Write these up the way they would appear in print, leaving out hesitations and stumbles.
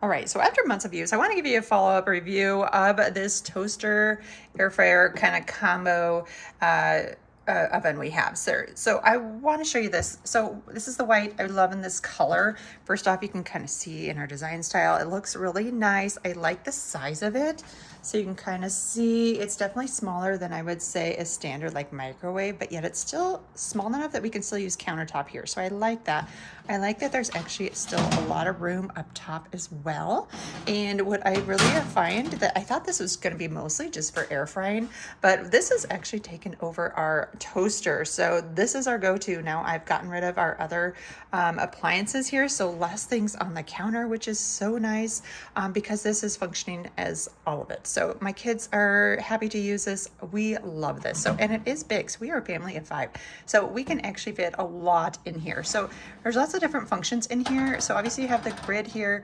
All right, so after months of use, I want to give you a follow-up review of this toaster air fryer kind of combo oven we have. So I want to show you this. So this is the white. I'm loving this color. First off, you can kind of see in our design style, it looks really nice. I like the size of it. So you can kind of see it's definitely smaller than I would say a standard like microwave, but yet it's still small enough that we can still use countertop here. So I like that. I like that there's actually still a lot of room up top as well. And what I really find that I thought this was going to be mostly just for air frying, but this has actually taken over our toaster. So this is our go-to. Now I've gotten rid of our other appliances here. So less things on the counter, which is so nice because this is functioning as all of it. So my kids are happy to use this. We love this. So, and it is big. So we are a family of 5. So we can actually fit a lot in here. So there's lots of different functions in here. So obviously you have the grid here.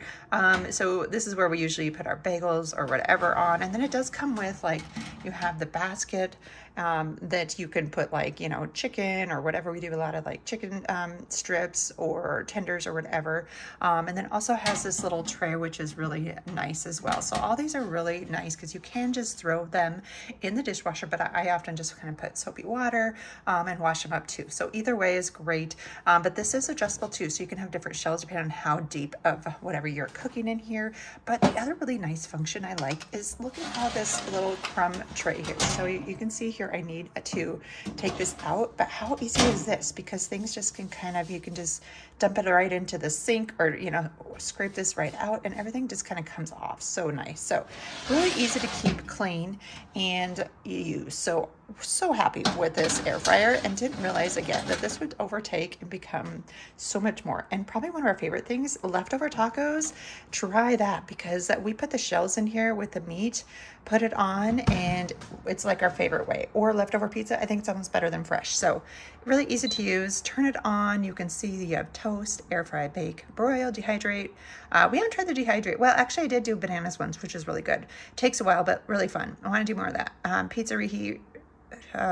So this is where we usually put our bagels or whatever on. And then it does come with like, you have the basket that you can put like, you know, chicken or whatever. We do a lot of like chicken strips or tenders or whatever. And then also has this little tray, which is really nice as well. So all these are really nice because you can just throw them in the dishwasher, but I often just kind of put soapy water and wash them up too. So either way is great. But this is adjustable too. So you can have different shells depending on how deep of whatever you're cooking in here. But the other really nice function I like is look at all this little crumb tray here. So you can see here, I need to take this out, but how easy is this? Because things just can kind of, you can just dump it right into the sink or, you know, scrape this right out and everything just kind of comes off. So nice. So really easy to keep clean and use. So happy with this air fryer and didn't realize again that this would overtake and become so much more. And probably one of our favorite things, leftover tacos. Try that because we put the shells in here with the meat, put it on, and it's like our favorite way. Or leftover pizza, I think it's almost better than fresh. So really easy to use. Turn it on. You can see you have toast, air fry, bake, broil, dehydrate. We haven't tried the dehydrate. Well, actually I did do bananas ones, which is really good. Takes a while, but really fun. I want to do more of that. Pizza, reheat,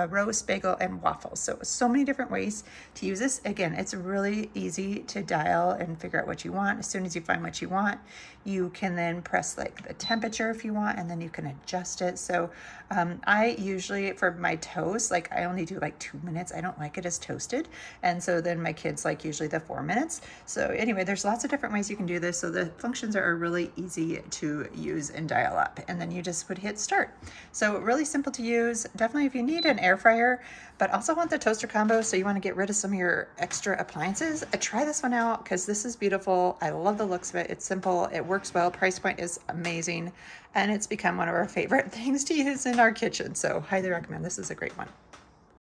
roast, bagel, and waffle. So many different ways to use this. Again, it's really easy to dial and figure out what you want. As soon as you find what you want, you can then press like the temperature if you want, and then you can adjust it. So I usually, for my toast, like I only do like 2 minutes. I don't like it as toasted. And so then my kids like usually the 4 minutes. So anyway, there's lots of different ways you can do this. So the functions are really easy to use and dial up. And then you just would hit start. So really simple to use. Definitely if you need an air fryer, but also want the toaster combo, so you want to get rid of some of your extra appliances, try this one out because this is beautiful. I love the looks of it. It's simple. It works well. Price point is amazing. And it's become one of our favorite things to use in our kitchen. So highly recommend. This is a great one.